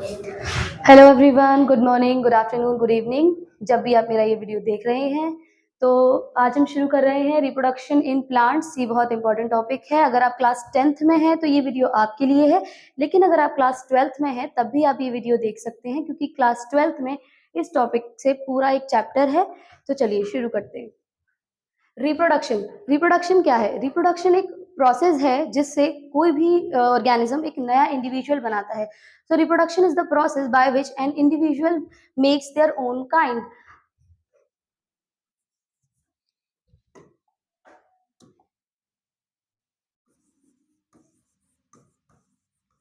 Hello everyone, good morning, good afternoon, good evening. जब भी आप मेरा ये वीडियो देख रहे हैं, तो आज हम शुरू कर रहे हैं रिप्रोडक्शन इन प्लांट्स। ये बहुत इंपॉर्टेंट टॉपिक है। अगर आप क्लास 10th में हैं तो ये वीडियो आपके लिए है, लेकिन अगर आप क्लास 12th में हैं तब भी आप ये वीडियो देख सकते हैं, क्योंकि क्लास 12th में इस टॉपिक से पूरा एक चैप्टर है। तो चलिए शुरू करते हैं। रिप्रोडक्शन रिप्रोडक्शन क्या है? रिप्रोडक्शन एक प्रोसेस है जिससे कोई भी ऑर्गेनिज्म एक नया इंडिविजुअल बनाता है। सो reproduction is the process by which an individual makes their own kind.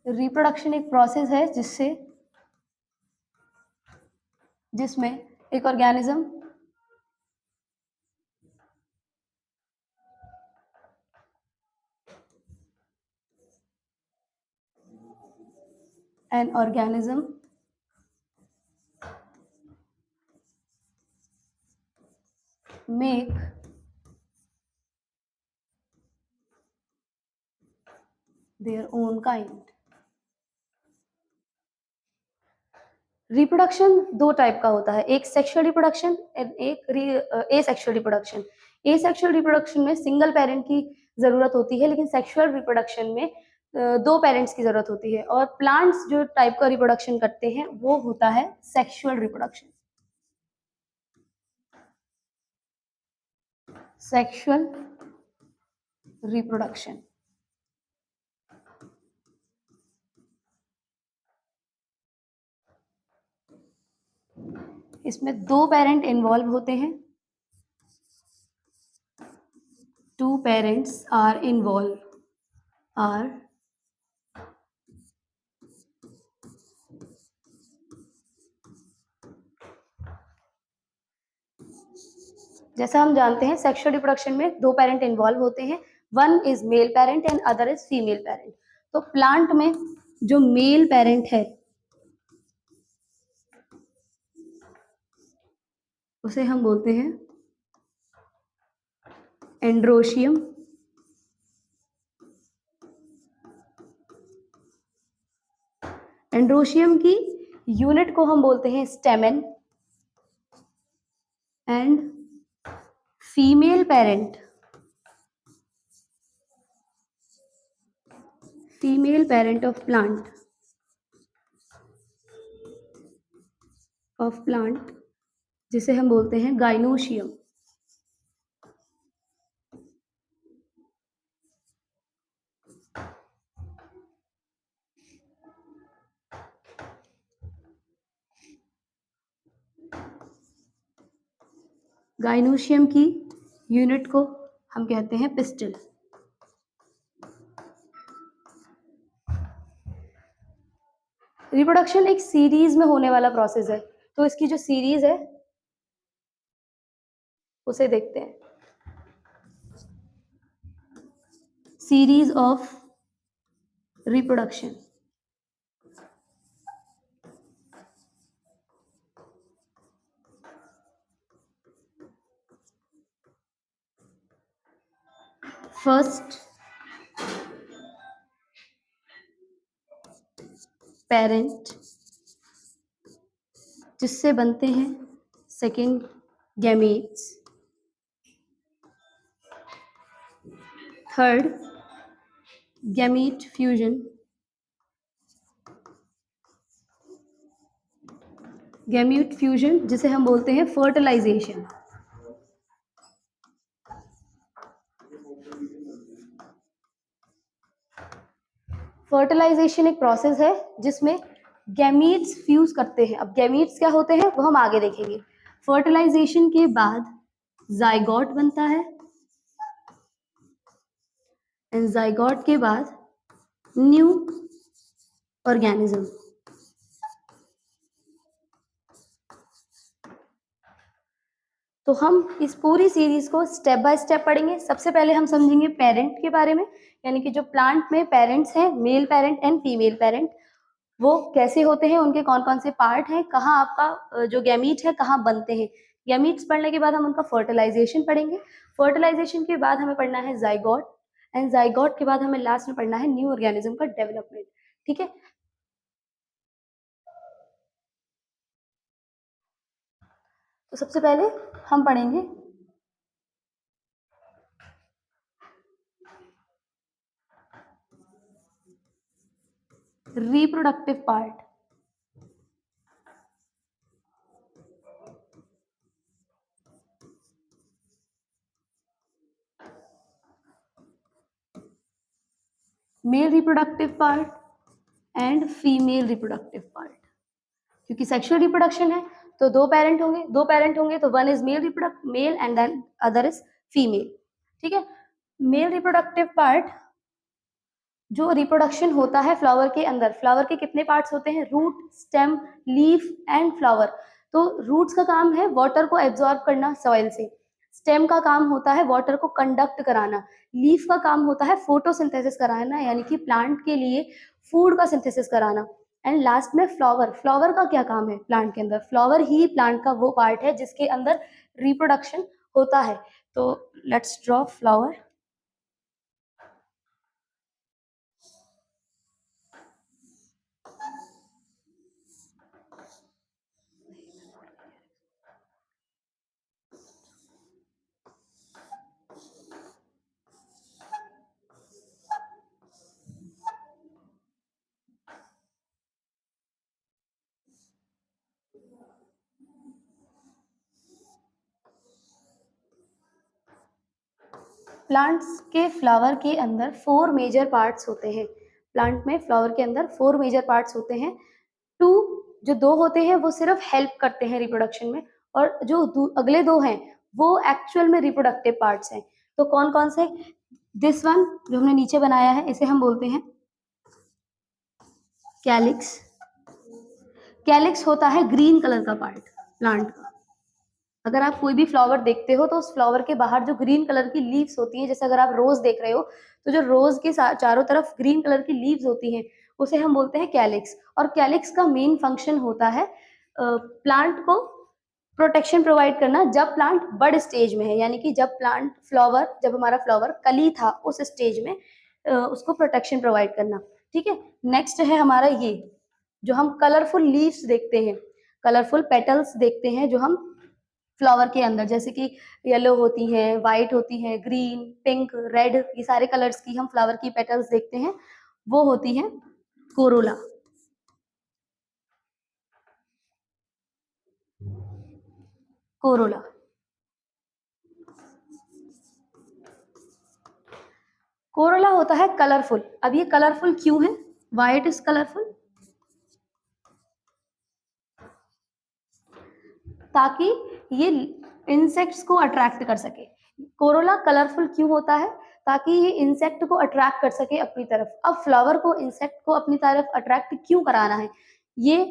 Reproduction एक प्रोसेस है जिसमें एक organism an organism make their own kind. Reproduction दो टाइप का होता है, एक सेक्सुअल रिप्रोडक्शन एंड एक एसेक्सुअल रिप्रोडक्शन। एसेक्सुअल रिप्रोडक्शन में सिंगल पेरेंट की जरूरत होती है, लेकिन सेक्सुअल रिप्रोडक्शन में दो पेरेंट्स की जरूरत होती है। और प्लांट्स जो टाइप का रिप्रोडक्शन करते हैं वो होता है सेक्सुअल रिप्रोडक्शन। सेक्सुअल रिप्रोडक्शन इसमें दो पेरेंट इन्वॉल्व होते हैं। Two parents are involve are जैसा हम जानते हैं सेक्सुअल रिप्रोडक्शन में दो पेरेंट इन्वॉल्व होते हैं। One is male parent and other is female parent. तो प्लांट में जो मेल पेरेंट है उसे हम बोलते हैं एंड्रोशियम। एंड्रोशियम की यूनिट को हम बोलते हैं stamen. And female parent of plant जिसे हम बोलते हैं गाइनोशियम। गाइनोशियम की यूनिट को हम कहते हैं पिस्टिल। रिप्रोडक्शन एक सीरीज में होने वाला प्रोसेस है, तो इसकी जो सीरीज है उसे देखते हैं। Series of reproduction. First parent जिससे बनते हैं second gametes. Third gamete fusion. Gamete fusion जिसे हम बोलते हैं फर्टिलाइजेशन। फर्टिलाइजेशन एक प्रोसेस है जिसमें गैमीट्स फ्यूज करते हैं। अब गैमीट्स क्या होते हैं वो हम आगे देखेंगे। फर्टिलाइजेशन के बाद जाइगोट बनता है, एंड जाइगोट के बाद न्यू ऑर्गेनिज्म। तो हम इस पूरी सीरीज को स्टेप बाय स्टेप पढ़ेंगे। सबसे पहले हम समझेंगे पेरेंट के बारे में, यानी कि जो प्लांट में पेरेंट्स हैं, male parent and female parent, वो कैसे होते हैं, उनके कौन कौन से पार्ट हैं, कहाँ आपका जो गैमीट है कहाँ बनते हैं। गैमीट्स पढ़ने के बाद हम उनका फर्टिलाइजेशन पढ़ेंगे। फर्टिलाइजेशन के बाद हमें पढ़ना है जाइगोट, एंड जाइगोट के बाद हमें लास्ट में पढ़ना है न्यू ऑर्गेनिज्म का डेवलपमेंट। ठीक है। तो सबसे पहले हम पढ़ेंगे reproductive part. Male reproductive part and female reproductive part. क्योंकि सेक्सुअल रिप्रोडक्शन है तो दो पेरेंट होंगे तो one is male and then other is female. ठीक है। मेल रिप्रोडक्टिव पार्ट जो रिप्रोडक्शन होता है फ्लावर के अंदर, फ्लावर के कितने पार्ट्स होते हैं? Root, stem, leaf and flower. तो रूट्स का काम है वाटर को एब्जॉर्ब करना सॉइल से, स्टेम का काम होता है वाटर को कंडक्ट कराना, लीफ का काम होता है फोटोसिंथेसिस कराना यानी कि प्लांट के लिए फूड का सिंथेसिस कराना, एंड लास्ट में फ्लावर। फ्लावर का क्या काम है प्लांट के अंदर? फ्लावर ही प्लांट का वो पार्ट है जिसके अंदर रिप्रोडक्शन होता है। तो लेट्स ड्रॉ फ्लावर। प्लांट्स के फ्लावर के अंदर 4 मेजर पार्ट्स होते हैं। प्लांट में फ्लावर के अंदर 4 मेजर पार्ट्स होते हैं। टू जो 2 होते हैं वो सिर्फ हेल्प करते हैं रिप्रोडक्शन में, और जो अगले 2 हैं वो एक्चुअल में रिप्रोडक्टिव पार्ट्स हैं। तो कौन कौन से? दिस वन जो हमने नीचे बनाया है इसे हम बोलते हैं कैलिक्स। कैलिक्स होता है ग्रीन कलर का पार्ट प्लांट का। अगर आप कोई भी फ्लावर देखते हो तो उस फ्लावर के बाहर जो ग्रीन कलर की लीव्स होती हैं, जैसे अगर आप रोज देख रहे हो तो जो रोज के चारों तरफ ग्रीन कलर की लीव्स होती हैं उसे हम बोलते हैं कैलिक्स। और कैलिक्स का मेन फंक्शन होता है प्लांट को प्रोटेक्शन प्रोवाइड करना जब प्लांट बड़ स्टेज में है, यानी कि जब हमारा फ्लावर कली था उस स्टेज में उसको प्रोटेक्शन प्रोवाइड करना। ठीक है। नेक्स्ट है हमारा ये जो हम कलरफुल लीव्स देखते हैं, कलरफुल पेटल्स देखते हैं जो हम फ्लावर के अंदर, जैसे कि येलो होती है, व्हाइट होती है, ग्रीन, पिंक, रेड, ये सारे कलर्स की हम फ्लावर की पेटल्स देखते हैं, वो होती है कोरोला। कोरोला कोरोला होता है कलरफुल। अब ये कलरफुल क्यों है? व्हाइट इज कलरफुल ताकि ये इंसेक्ट्स को अट्रैक्ट कर सके। कोरोला कलरफुल क्यों होता है? ताकि ये इंसेक्ट को अट्रैक्ट कर सके अपनी तरफ। अब फ्लावर को इंसेक्ट को अपनी तरफ अट्रैक्ट क्यों कराना है, ये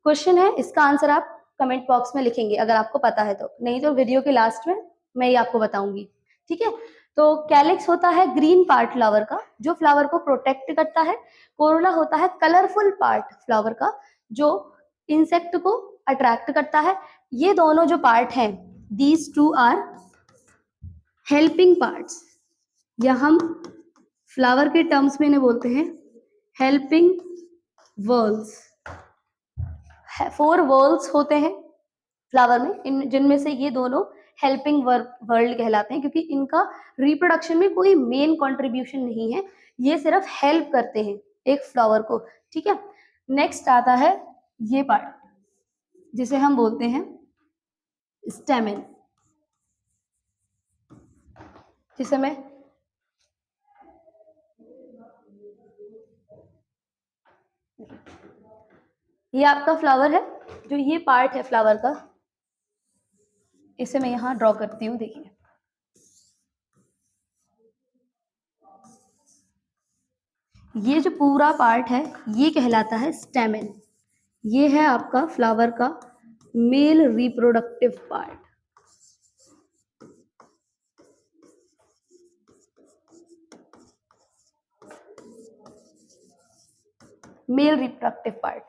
क्वेश्चन है। इसका आंसर आप कमेंट बॉक्स में लिखेंगे अगर आपको पता है तो, नहीं तो वीडियो के लास्ट में मैं ये आपको बताऊंगी। ठीक है। तो कैलिक्स होता है ग्रीन पार्ट फ्लावर का जो फ्लावर को प्रोटेक्ट करता है। कोरोला होता है कलरफुल पार्ट फ्लावर का जो इंसेक्ट को अट्रैक्ट करता है। ये दोनों जो पार्ट हैं, these two are helping parts, या हम फ्लावर के टर्म्स में इन्हें बोलते हैं हेल्पिंग वर्ल्स। 4 वर्ल्स होते हैं फ्लावर में, इन जिनमें से ये दोनों हेल्पिंग वर्ल्ड कहलाते हैं क्योंकि इनका रिप्रोडक्शन में कोई मेन कंट्रीब्यूशन नहीं है, ये सिर्फ हेल्प करते हैं एक फ्लावर को। ठीक है। नेक्स्ट आता है ये पार्ट जिसे हम बोलते हैं स्टेमेन, जिसे मैं ये आपका फ्लावर है, जो ये पार्ट है फ्लावर का इसे मैं यहां ड्रॉ करती हूँ। देखिए ये जो पूरा पार्ट है ये कहलाता है स्टेमेन। ये है आपका फ्लावर का mail reproductive part. Male reproductive part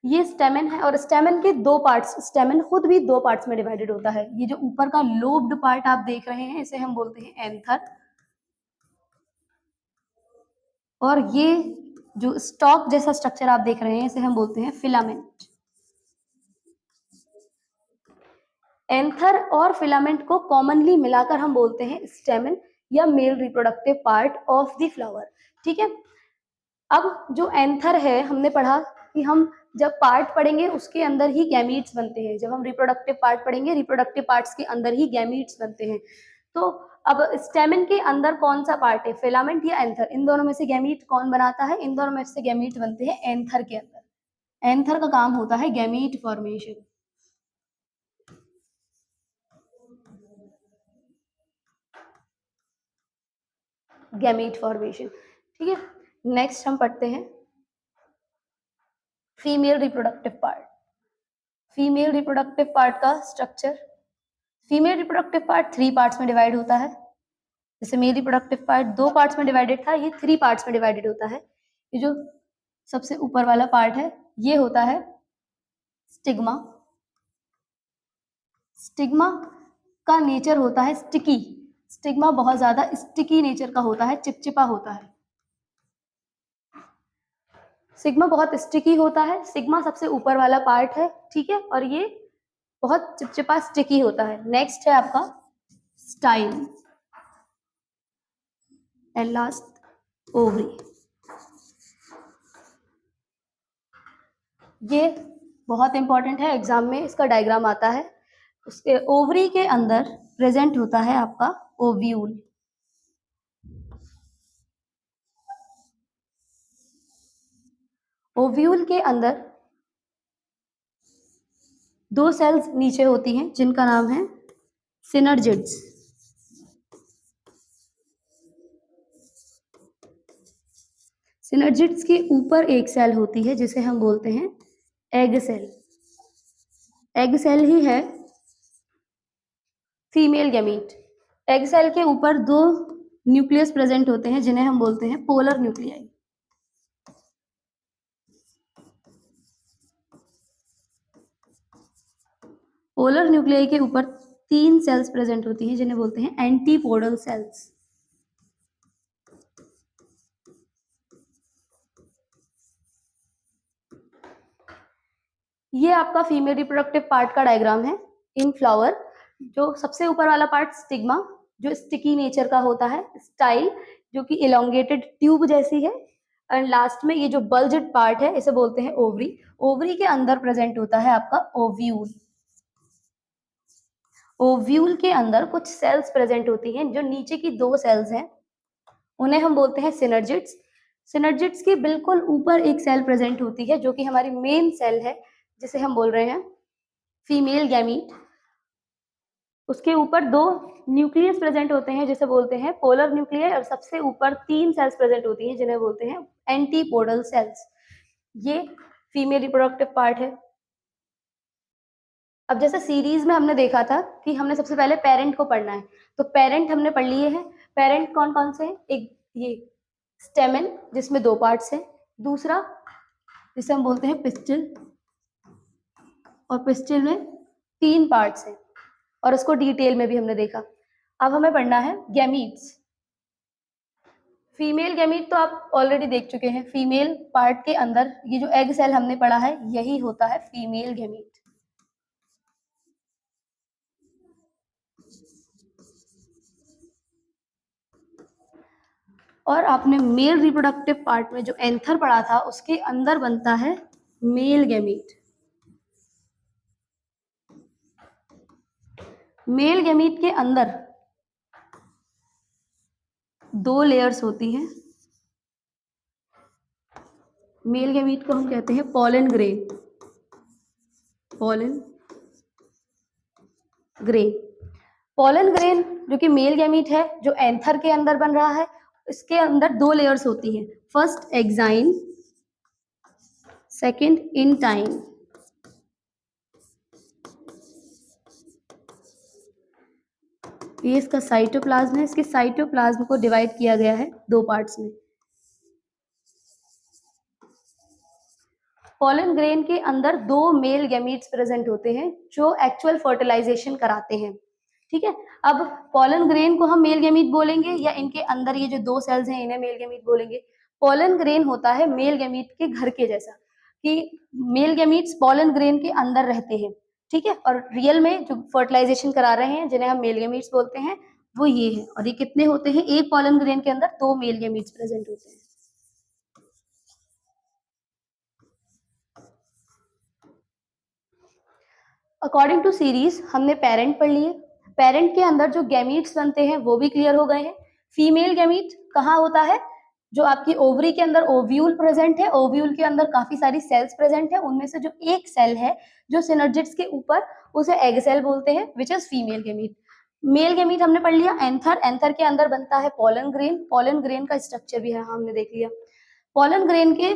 ये स्टेमेन है, और स्टेमेन के 2 पार्ट्स, स्टेमेन खुद भी 2 पार्ट्स में डिवाइडेड होता है। ये जो ऊपर का लोब्ड पार्ट आप देख रहे हैं इसे हम बोलते हैं एंथर, और ये जो स्टॉक जैसा स्ट्रक्चर आप देख रहे हैं इसे हम बोलते हैं फिलामेंट। एंथर और फिलामेंट को कॉमनली मिलाकर हम बोलते हैं स्टेमन या mail reproductive part of the flower. ठीक है, अब जो एंथर है हमने पढ़ा कि हम जब पार्ट पढ़ेंगे उसके अंदर ही गैमीट्स बनते हैं। जब हम रिप्रोडक्टिव पार्ट पढ़ेंगे रिप्रोडक्टिव पार्ट्स के अंदर ही गैमीट्स बनते हैं। तो अब स्टेमन के अंदर कौन सा पार्ट है, फिलामेंट या एंथर? इन दोनों में से गैमीट कौन बनाता है? इन दोनों में से गैमीट बनते हैं एंथर के अंदर। एंथर का काम होता है गैमीट फॉर्मेशन। गैमीट फॉर्मेशन, ठीक है। नेक्स्ट हम पढ़ते हैं female reproductive part. Female reproductive part का structure. Female reproductive part 3 parts में डिवाइड होता है। जैसे मेल रिप्रोडक्टिव पार्ट 2 पार्ट्स में डिवाइडेड था, ये 3 पार्ट्स में डिवाइडेड होता है। ये जो सबसे ऊपर वाला पार्ट है ये होता है स्टिग्मा। स्टिग्मा का नेचर होता है स्टिकी। स्टिग्मा बहुत ज्यादा स्टिकी नेचर का होता है, चिपचिपा होता है। सिग्मा बहुत स्टिकी होता है। सिग्मा सबसे ऊपर वाला पार्ट है, ठीक है, और ये बहुत चिपचिपा स्टिकी होता है। नेक्स्ट है आपका स्टाइल एंड लास्ट ओवरी। ये बहुत इंपॉर्टेंट है, एग्जाम में इसका डायग्राम आता है। उसके ओवरी के अंदर प्रेजेंट होता है आपका ओव्यूल। ओव्यूल के अंदर 2 सेल्स नीचे होती हैं जिनका नाम है सिनर्जिड्स। सिनर्जिड्स के ऊपर एक सेल होती है जिसे हम बोलते हैं एग सेल। एग सेल ही है फीमेल गैमीट। एग सेल के ऊपर 2 न्यूक्लियस प्रेजेंट होते हैं जिन्हें हम बोलते हैं पोलर न्यूक्लियाई। पोलर न्यूक्लियाई के ऊपर 3 सेल्स प्रेजेंट होती हैं जिन्हें बोलते हैं एंटीपोडल सेल्स। ये आपका फीमेल रिप्रोडक्टिव पार्ट का डायग्राम है इन फ्लावर। जो सबसे ऊपर वाला पार्ट स्टिग्मा, जो स्टिकी नेचर का होता है। स्टाइल, जो कि इलोंगेटेड ट्यूब जैसी है। एंड लास्ट में ये जो बल्ज्ड पार्ट है इसे बोलते हैं ओवरी। ओवरी के अंदर प्रेजेंट होता है आपका ओव्यूल। ओव्यूल के अंदर कुछ सेल्स प्रेजेंट होती हैं। जो नीचे की 2 सेल्स हैं उन्हें हम बोलते हैं सिनर्जिड्स। सिनर्जिड्स के बिल्कुल ऊपर एक सेल प्रेजेंट होती है जो कि हमारी मेन सेल है, जिसे हम बोल रहे हैं फीमेल गैमीट। उसके ऊपर 2 न्यूक्लियस प्रेजेंट होते हैं जिसे बोलते हैं पोलर न्यूक्लियाई, और सबसे ऊपर 3 सेल्स प्रेजेंट होती हैं जिन्हें बोलते हैं एंटीपोडल सेल्स। ये फीमेल रिप्रोडक्टिव पार्ट है। अब जैसे सीरीज में हमने देखा था कि हमने सबसे पहले पेरेंट को पढ़ना है, तो पेरेंट हमने पढ़ लिए हैं। पेरेंट कौन कौन से हैं? एक ये स्टेमन जिसमें 2 पार्ट्स हैं, दूसरा जिसे हम बोलते हैं पिस्टिल, और पिस्टिल में 3 पार्ट्स हैं, और उसको डिटेल में भी हमने देखा। अब हमें पढ़ना है गैमीट्स। फीमेल गैमीट तो आप ऑलरेडी देख चुके हैं। फीमेल पार्ट के अंदर ये जो एग सेल हमने पढ़ा है यही होता है फीमेल गैमीट। और आपने मेल रिप्रोडक्टिव पार्ट में जो एंथर पढ़ा था उसके अंदर बनता है मेल गैमीट। मेल गैमीट के अंदर 2 लेयर्स होती हैं। मेल गैमीट को हम कहते हैं pollen grain. Pollen grain, pollen grain जो कि मेल गैमीट है, जो एंथर के अंदर बन रहा है, इसके अंदर 2 लेयर्स होती हैं। First exine, second intine. ये इसका साइटोप्लाज्म है। इसके साइटोप्लाज्म को डिवाइड किया गया है 2 पार्ट्स में। पॉलन ग्रेन के अंदर 2 मेल गैमीट्स प्रेजेंट होते हैं जो एक्चुअल फर्टिलाइजेशन कराते हैं, ठीक है। अब पॉलन ग्रेन को हम मेल गैमीट बोलेंगे या इनके अंदर ये जो 2 सेल्स हैं इन्हें मेल गैमीट बोलेंगे? पॉलन ग्रेन होता है मेल गैमीट के घर के जैसा, कि मेल गैमीट्स पॉलन ग्रेन के अंदर रहते हैं। ठीक है। और रियल में जो फर्टिलाइजेशन करा रहे हैं जिन्हें हम मेल गैमीट्स बोलते हैं वो ये है। और ये कितने होते हैं? एक पॉलन ग्रेन के अंदर 2 मेल गैमीट्स प्रेजेंट होते हैं। अकॉर्डिंग टू सीरीज हमने पेरेंट पढ़ लिए। पेरेंट के अंदर जो गैमीट्स बनते हैं वो भी क्लियर हो गए हैं। फीमेल गैमीट कहाँ होता है? जो आपकी ओवरी के अंदर ओव्यूल प्रेजेंट है, ओव्यूल के अंदर काफी सारी सेल्स प्रेजेंट है, उनमें से जो एक सेल है जो सिनर्जिड्स के ऊपर, उसे एग सेल बोलते हैं, which is female gamete. Male gamete हमने पढ़ लिया एंथर। एंथर के अंदर बनता है पॉलन ग्रेन। पॉलन ग्रेन का स्ट्रक्चर भी है हमने देख लिया। पॉलन ग्रेन के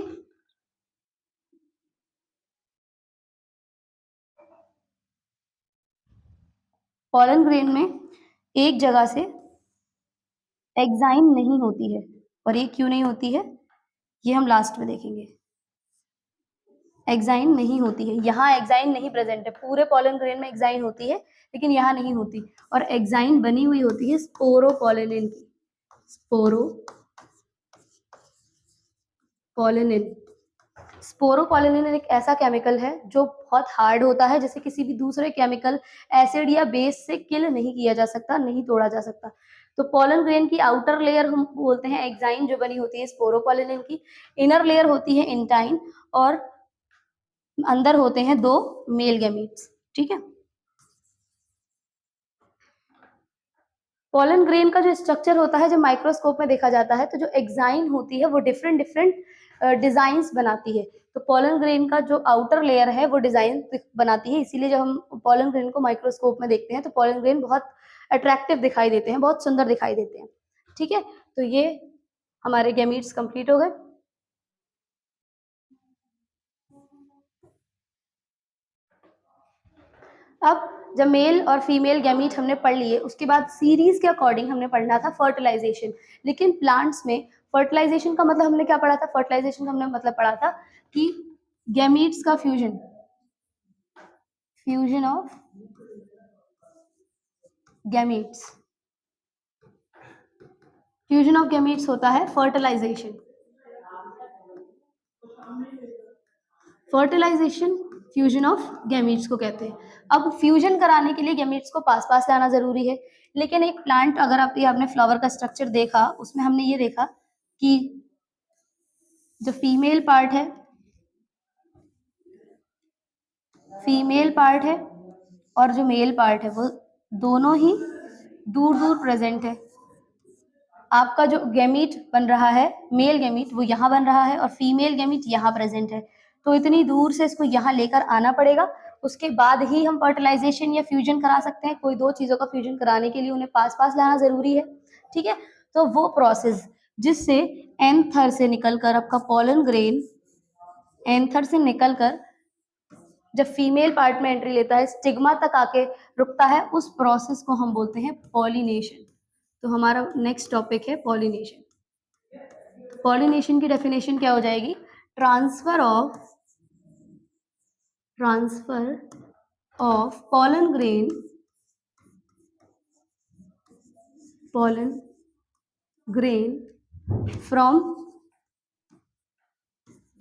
पॉलन ग्रेन में एक जगह से एग्जाइम नहीं होती है। और ये क्यों नहीं होती है ये हम लास्ट में देखेंगे। एग्जाइन नहीं होती है, यहाँ एग्जाइन नहीं प्रेजेंट है। पूरे पॉलन ग्रेन में एग्जाइन होती है लेकिन यहाँ नहीं होती। और एग्जाइन बनी हुई होती है स्पोरोपोलिनिन की। स्पोरोपोलिनिन एक ऐसा केमिकल है जो बहुत हार्ड होता है, जिसे किसी भी दूसरे केमिकल, एसिड या बेस से किल नहीं किया जा सकता, नहीं तोड़ा जा सकता। तो पॉलन ग्रेन की आउटर लेयर हम बोलते हैं एग्जाइन, जो बनी होती है स्पोरोपोलिनिन की। इनर लेयर होती है इंटाइन, और अंदर होते हैं 2 मेल गैमीट्स। ठीक है। पॉलन ग्रेन का जो स्ट्रक्चर होता है जब माइक्रोस्कोप में देखा जाता है तो जो एग्जाइन होती है वो डिफरेंट डिफरेंट डिजाइन्स बनाती है। तो पॉलन ग्रेन का जो आउटर लेयर है वो डिजाइन बनाती है, इसीलिए जब हम पॉलन ग्रेन को माइक्रोस्कोप में देखते हैं तो पॉलन ग्रेन बहुत अट्रैक्टिव दिखाई देते हैं, बहुत सुंदर दिखाई देते हैं। ठीक है। तो ये हमारे गैमीट्स कंप्लीट हो गए। अब जब मेल और फीमेल गैमीट हमने पढ़ लिए, उसके बाद सीरीज के अकॉर्डिंग हमने पढ़ना था फर्टिलाइजेशन। लेकिन प्लांट्स में फर्टिलाइजेशन का मतलब हमने क्या पढ़ा था? फर्टिलाइजेशन का हमने मतलब पढ़ा था कि गैमीट्स का फ्यूजन ऑफ गैमीट्स होता है फर्टिलाइजेशन। फ्यूजन ऑफ गैमीट्स को कहते हैं। अब फ्यूजन कराने के लिए गैमीट्स को पास पास लाना जरूरी है। लेकिन एक प्लांट, अगर आपने फ्लावर का स्ट्रक्चर देखा, उसमें हमने ये देखा कि जो फीमेल पार्ट है और जो मेल पार्ट है वो दोनों ही दूर दूर प्रेजेंट है। आपका जो गैमीट बन रहा है, मेल गैमीट, वो यहाँ बन रहा है और फीमेल गैमीट यहाँ प्रेजेंट है। तो इतनी दूर से इसको यहाँ लेकर आना पड़ेगा, उसके बाद ही हम फर्टिलाइजेशन या फ्यूजन करा सकते हैं। कोई 2 चीजों का फ्यूजन कराने के लिए उन्हें पास पास लाना जरूरी है। ठीक है। तो वो प्रोसेस जिससे एंथर से निकलकर आपका पॉलन ग्रेन एंथर से निकलकर जब फीमेल पार्ट में एंट्री लेता है, स्टिग्मा तक आके रुकता है, उस प्रोसेस को हम बोलते हैं पॉलिनेशन। तो हमारा नेक्स्ट टॉपिक है पॉलिनेशन। पॉलिनेशन की डेफिनेशन क्या हो जाएगी? Transfer of pollen grain from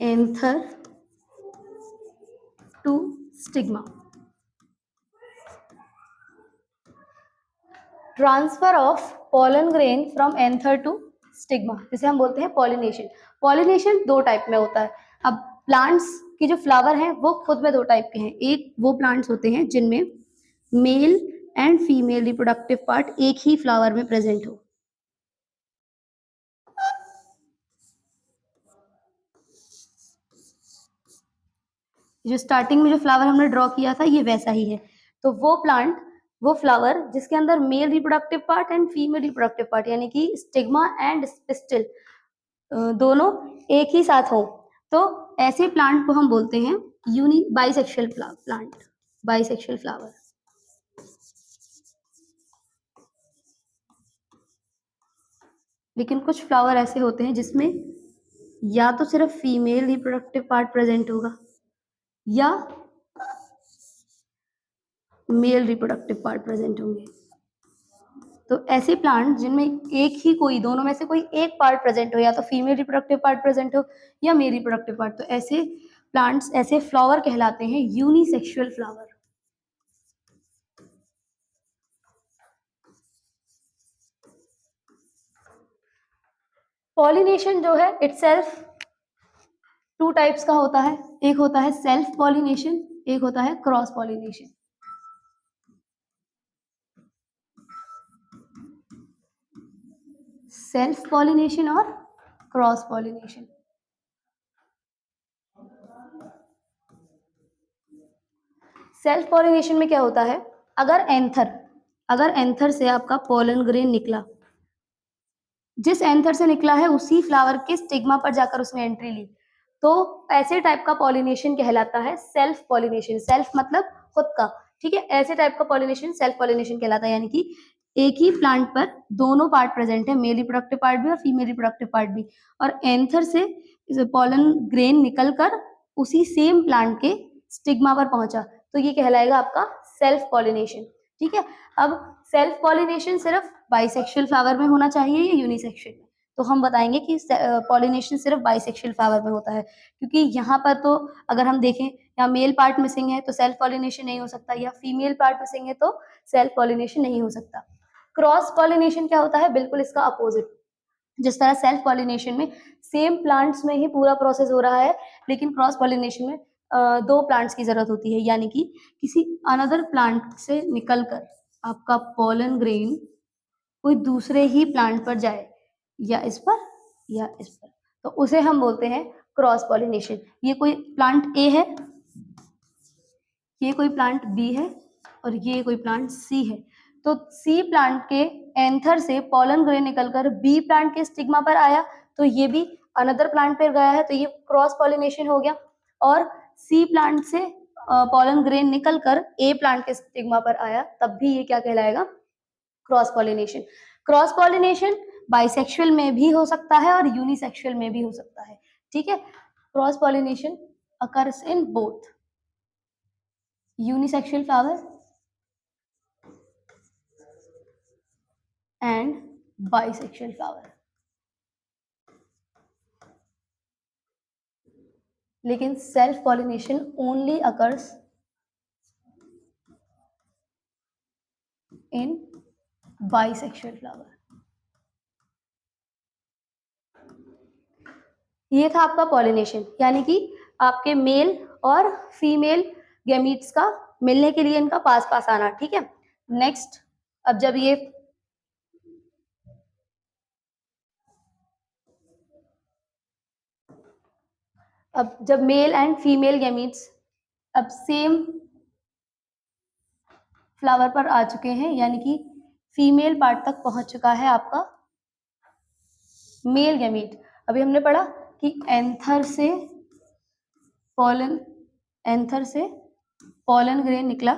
anther to stigma। Transfer of pollen grain from anther to stigma, जिसे हम बोलते हैं पॉलिनेशन। पॉलिनेशन 2 टाइप में होता है। अब प्लांट्स की जो फ्लावर हैं वो खुद में 2 टाइप के हैं। एक वो प्लांट्स होते हैं जिनमें male and female reproductive part एक ही फ्लावर में प्रेजेंट हो। जो स्टार्टिंग में जो फ्लावर हमने ड्रॉ किया था ये वैसा ही है। तो वो फ्लावर जिसके अंदर mail reproductive part and female reproductive part, यानी कि स्टिग्मा एंड पिस्टिल दोनों एक ही साथ हो, तो ऐसे प्लांट को हम बोलते हैं बाइसेक्सुअल प्लांट, बाइसेक्सुअल फ्लावर। लेकिन कुछ फ्लावर ऐसे होते हैं जिसमें या तो सिर्फ फीमेल रिप्रोडक्टिव पार्ट प्रेजेंट होगा या मेल रिप्रोडक्टिव पार्ट प्रेजेंट होंगे। तो ऐसे प्लांट जिनमें एक ही कोई, दोनों में से कोई एक पार्ट प्रेजेंट हो, या तो फीमेल रिप्रोडक्टिव पार्ट प्रेजेंट हो या मेल रिप्रोडक्टिव पार्ट, तो ऐसे प्लांट्स, ऐसे फ्लावर कहलाते हैं यूनिसेक्सुअल फ्लावर। पॉलिनेशन जो है इटसेल्फ टू टाइप्स का होता है, एक होता है सेल्फ पॉलिनेशन, एक होता है क्रॉस पॉलिनेशन। सेल्फ पॉलिनेशन और क्रॉस पॉलिनेशन। सेल्फ पॉलिनेशन में क्या होता है, अगर एंथर से आपका पोलन ग्रेन निकला, जिस एंथर से निकला है उसी फ्लावर के स्टिग्मा पर जाकर उसने एंट्री ली, तो ऐसे टाइप का पॉलिनेशन कहलाता है सेल्फ पॉलिनेशन। सेल्फ मतलब खुद का, ठीक है, ऐसे टाइप का पॉलिनेशन सेल्फ पॉलिनेशन कहलाता है। यानी कि एक ही प्लांट पर दोनों पार्ट प्रेजेंट है, मेल रिप्रोडक्टिव पार्ट भी और फीमेल रिप्रोडक्टिव पार्ट भी, और एंथर से पोलन ग्रेन निकलकर उसी सेम प्लांट के स्टिग्मा पर पहुंचा, तो ये कहलाएगा आपका सेल्फ पॉलिनेशन। ठीक है, अब सेल्फ पॉलिनेशन सिर्फ बाइसेक्सुअल फ्लावर में होना चाहिए या यूनिसेक्सुअल में, तो हम बताएंगे कि पॉलिनेशन सिर्फ बाइसेक्सुअल फ्लावर में होता है, क्योंकि यहाँ पर तो अगर हम देखें या मेल पार्ट मिसिंग है तो सेल्फ पॉलिनेशन नहीं हो सकता, या फीमेल पार्ट मिसिंग है तो सेल्फ पॉलिनेशन नहीं हो सकता। क्रॉस पॉलिनेशन क्या होता है, बिल्कुल इसका अपोजिट। जिस तरह सेल्फ पॉलिनेशन में सेम प्लांट्स में ही पूरा प्रोसेस हो रहा है, लेकिन क्रॉस पॉलिनेशन में दो प्लांट्स की जरूरत होती है, यानी कि किसी अनदर प्लांट से निकलकर आपका पोलन ग्रेन कोई दूसरे ही प्लांट पर जाए, या इस पर या इस पर, तो उसे हम बोलते हैं क्रॉस पॉलिनेशन। ये कोई प्लांट ए है, ये कोई प्लांट बी है, और ये कोई प्लांट सी है, तो सी प्लांट के एंथर से पोलन ग्रेन निकलकर बी प्लांट के स्टिग्मा पर आया, तो ये भी अनदर प्लांट पर गया है, तो ये क्रॉस पॉलिनेशन हो गया। और सी प्लांट से पोलन ग्रेन निकलकर ए प्लांट के स्टिग्मा पर आया, तब भी ये क्या कहलाएगा, cross pollination. Cross pollination bisexual में भी हो सकता है और यूनिसेक्सुअल में भी हो सकता है। ठीक है, cross pollination occurs in both unisexual flower and bisexual flower, लेकिन self pollination only occurs in bisexual flower. ये था आपका पॉलिनेशन, यानी कि आपके मेल और फीमेल गैमीट्स का मिलने के लिए इनका पास पास आना। ठीक है, नेक्स्ट, अब जब मेल एंड फीमेल गैमीट्स अब सेम फ्लावर पर आ चुके हैं, यानी कि फीमेल पार्ट तक पहुंच चुका है आपका मेल गैमीट। अभी हमने पढ़ा कि एंथर से पोलन ग्रेन निकला,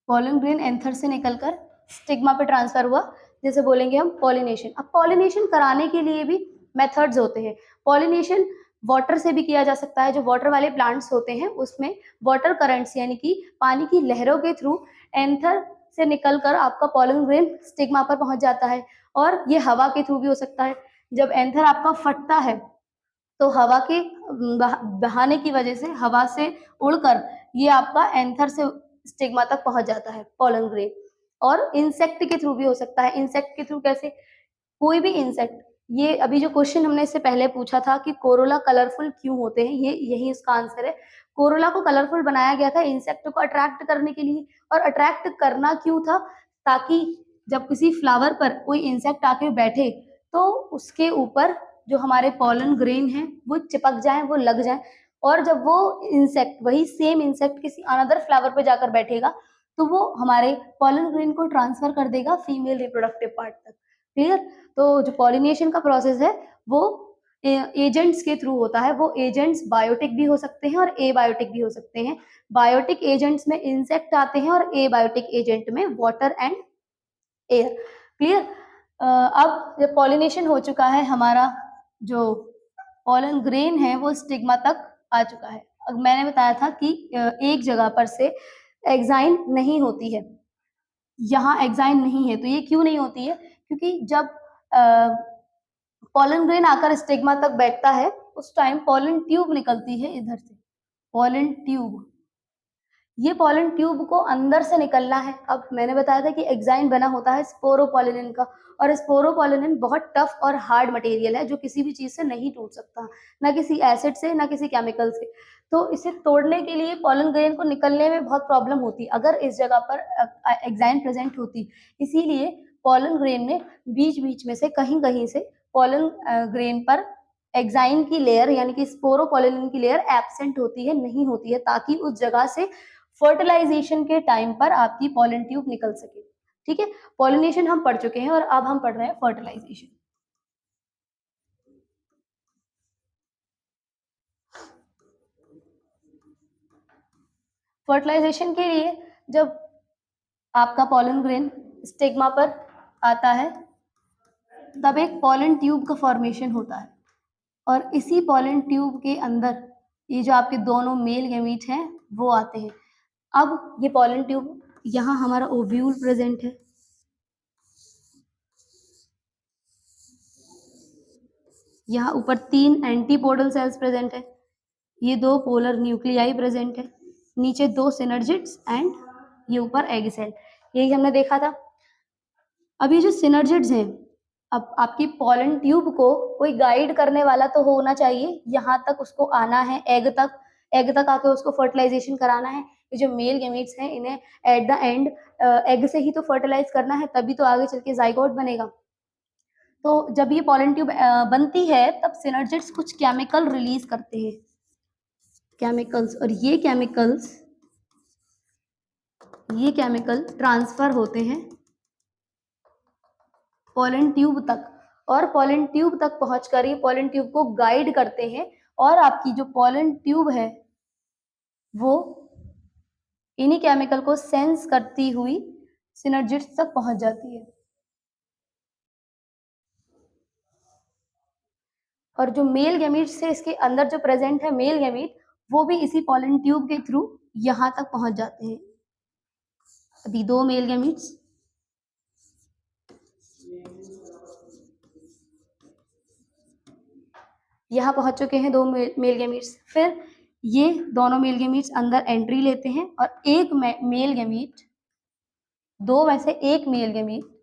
पोलन ग्रेन एंथर से निकलकर स्टिग्मा पे ट्रांसफर हुआ, जैसे बोलेंगे हम पॉलिनेशन। अब पॉलिनेशन कराने के लिए भी मेथड्स होते हैं। पॉलिनेशन वाटर से भी किया जा सकता है, जो वाटर वाले प्लांट्स होते हैं उसमें वाटर करंट्स यानी कि पानी की लहरों के थ्रू एंथर से निकलकर आपका पोलन ग्रेन स्टिग्मा पर पहुंच जाता है, और ये हवा के थ्रू भी हो सकता है। जब एंथर आपका फटता है तो हवा के बहाने की वजह से हवा से उड़कर ये आपका एंथर से स्टिग्मा तक पहुंच जाता है पोलन ग्रेन। और इंसेक्ट के थ्रू भी हो सकता है। इंसेक्ट के थ्रू कैसे, कोई भी इंसेक्ट, ये अभी जो क्वेश्चन हमने इससे पहले पूछा था कि कोरोला कलरफुल क्यों होते हैं, ये यही इसका आंसर है। कोरोला को कलरफुल बनाया गया था इंसेक्ट को अट्रैक्ट करने के लिए। और अट्रैक्ट करना क्यों था, ताकि जब किसी फ्लावर पर कोई इंसेक्ट आके बैठे तो उसके ऊपर जो हमारे पोलन ग्रेन है वो चिपक जाए, वो लग जाए, और जब वो इंसेक्ट, वही सेम इंसेक्ट किसी अनदर फ्लावर पे जाकर बैठेगा तो वो हमारे पोलन ग्रेन को ट्रांसफर कर देगा फीमेल रिप्रोडक्टिव पार्ट तक। क्लियर? तो जो पॉलिनेशन का प्रोसेस है वो एजेंट्स के थ्रू होता है। वो एजेंट्स बायोटिक भी हो सकते हैं और एबायोटिक भी हो सकते हैं। बायोटिक एजेंट्स में इंसेक्ट आते हैं और एबायोटिक एजेंट में वाटर एंड एयर। क्लियर? अब जब पॉलिनेशन हो चुका है, हमारा जो पोलन ग्रेन है वो स्टिग्मा तक आ चुका है। अब मैंने बताया था कि एक जगह पर से एक्साइन नहीं होती है, यहाँ एक्साइन नहीं है, तो ये क्यों नहीं होती है, क्योंकि जब पोलन ग्रेन आकर स्टिग्मा तक बैठता है उस टाइम पोलन ट्यूब निकलती है इधर से, पोलन ट्यूब। ये पॉलन ट्यूब को अंदर से निकलना है। अब मैंने बताया था कि एग्जाइन बना होता है स्पोरोपोलिनिन का, और स्पोरोपोलिनिन बहुत टफ और हार्ड मटेरियल है जो किसी भी चीज से नहीं टूट सकता, ना किसी एसिड से, ना किसी केमिकल से। तो इसे तोड़ने के लिए पॉलन ग्रेन को निकलने में बहुत प्रॉब्लम होती अगर इस जगह पर एग्जाइन प्रेजेंट होती। इसीलिए पॉलन ग्रेन में बीच बीच में से कहीं कहीं से पॉलन ग्रेन पर एग्जाइन की लेयर यानी कि स्पोरोपोलिनिन की लेयर एब्सेंट होती है, नहीं होती है, ताकि उस जगह से फर्टिलाइजेशन के टाइम पर आपकी पॉलन ट्यूब निकल सके। ठीक है, पॉलिनेशन हम पढ़ चुके हैं और अब हम पढ़ रहे हैं फर्टिलाइजेशन। फर्टिलाइजेशन के लिए जब आपका पॉलन ग्रेन स्टिग्मा पर आता है तब एक पॉलन ट्यूब का फॉर्मेशन होता है, और इसी पॉलन ट्यूब के अंदर ये जो आपके दोनों मेल गैमीट हैं वो आते हैं। अब ये पॉलन ट्यूब, यहाँ हमारा ओव्यूल प्रेजेंट है, यहाँ ऊपर 3 एंटीपोडल सेल्स प्रेजेंट है, ये 2 पोलर न्यूक्लियाई प्रेजेंट है, नीचे 2 सिनर्जिड्स एंड ये ऊपर एग सेल, यही हमने देखा था। अब ये जो सिनर्जिड्स हैं, अब आपकी पॉलन ट्यूब को कोई गाइड करने वाला तो होना चाहिए, यहाँ तक उसको आना है, एग तक आके उसको फर्टिलाइजेशन कराना है। ये जो मेल गैमीट्स हैं इन्हें एट द एंड एग से ही तो फर्टिलाइज करना है, तभी तो आगे चल के जाइगोट बनेगा। तो जब ये पॉलन ट्यूब बनती है तब सिनर्जिड्स कुछ केमिकल रिलीज करते हैं, केमिकल्स, और ये केमिकल ट्रांसफर होते हैं पॉलन ट्यूब तक, और पॉलन ट्यूब तक पहुंचकर ये पॉलन ट्यूब को गाइड करते हैं, और आपकी जो पॉलन ट्यूब है वो इन्हीं केमिकल को सेंस करती हुई सिनर्जिड्स तक पहुंच जाती है। और जो मेल गैमीट्स है इसके अंदर जो प्रेजेंट है मेल गैमीट, वो भी इसी पॉलन ट्यूब के थ्रू यहां तक पहुंच जाते हैं। अभी 2 मेल गैमीट्स, यहाँ पहुंच चुके हैं 2 मेल गैमीट्स। फिर ये दोनों मेल गैमीट्स अंदर एंट्री लेते हैं, और एक मेल गैमीट, 2 में से एक मेल गैमीट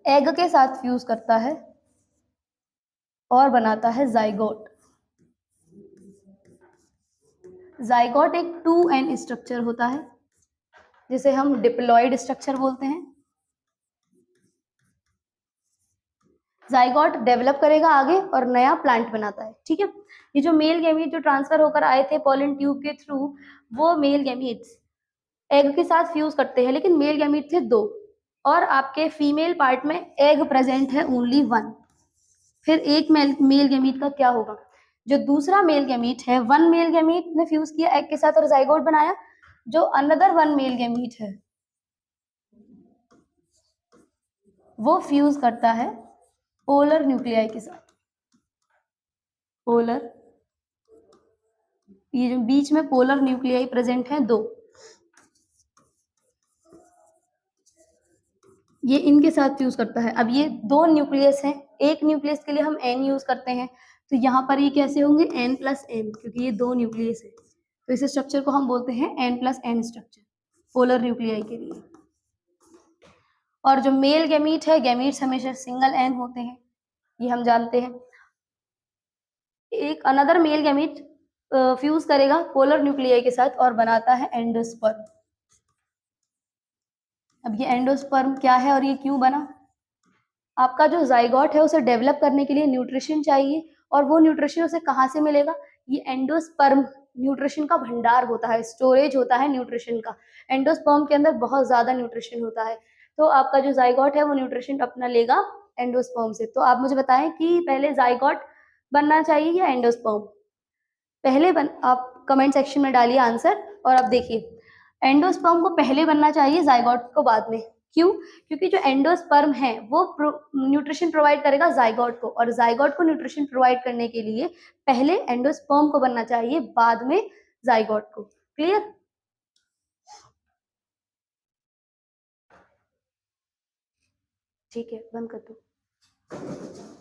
एग के साथ फ्यूज करता है और बनाता है जाइगोट। जाइगोट एक 2n स्ट्रक्चर होता है जिसे हम डिप्लॉयड स्ट्रक्चर बोलते हैं। जाइगोट डेवलप करेगा आगे और नया प्लांट बनाता है। ठीक है, ये जो मेल गैमीट जो ट्रांसफर होकर आए थे पॉलन ट्यूब के थ्रू, वो मेल गैमीट्स एग के साथ फ्यूज करते हैं, लेकिन मेल गैमीट थे 2, और आपके फीमेल पार्ट में एग प्रेजेंट है ओनली 1। फिर एक मेल गैमीट का क्या होगा, जो दूसरा मेल गैमीट है, 1 मेल गैमीट ने फ्यूज किया एग के साथ और जाइगोट बनाया, जो अनदर 1 मेल गैमीट है वो फ्यूज करता है पोलर न्यूक्लियाई के साथ। पोलर, ये जो बीच में पोलर न्यूक्लियाई प्रेजेंट है 2, ये इनके साथ फ्यूज करता है। अब ये 2 न्यूक्लियस हैं, एक न्यूक्लियस के लिए हम n यूज करते हैं, तो यहाँ पर ये कैसे होंगे n प्लस n, क्योंकि ये 2 न्यूक्लियस है, तो इस स्ट्रक्चर को हम बोलते हैं n plus n structure polar nuclei के लिए। और जो मेल गैमीट है, गैमीट्स हमेशा सिंगल n होते हैं, ये हम जानते हैं। एक अनदर मेल गैमीट फ्यूज करेगा पोलर न्यूक्लियाई के साथ और बनाता है एंडोस्पर्म। अब ये एंडोस्पर्म क्या है और ये क्यों बना, आपका जो जाइगोट है उसे डेवलप करने के लिए न्यूट्रिशन चाहिए, और वो न्यूट्रिशन उसे कहाँ से मिलेगा, ये एंडोस्पर्म न्यूट्रिशन का भंडार होता है, स्टोरेज होता है न्यूट्रिशन का। एंडोस्पर्म के अंदर बहुत ज्यादा न्यूट्रिशन होता है, तो आपका जो जाइगोट है वो न्यूट्रिशन अपना लेगा एंडोस्पर्म से। तो आप मुझे बताएं कि पहले जाइगोट बनना चाहिए या एंडोस्पर्म पहले आप कमेंट सेक्शन में डालिए आंसर, और अब देखिए एंडोस्पर्म को पहले बनना चाहिए, जाइगोट को बाद में। क्यों, क्योंकि जो एंडोस्पर्म है वो न्यूट्रिशन प्रोवाइड करेगा जाइगोट को, और जाइगोट को न्यूट्रिशन प्रोवाइड करने के लिए पहले एंडोस्पर्म को बनना चाहिए, बाद में जाइगोट को। क्लियर, ठीक है, बंद कर दो।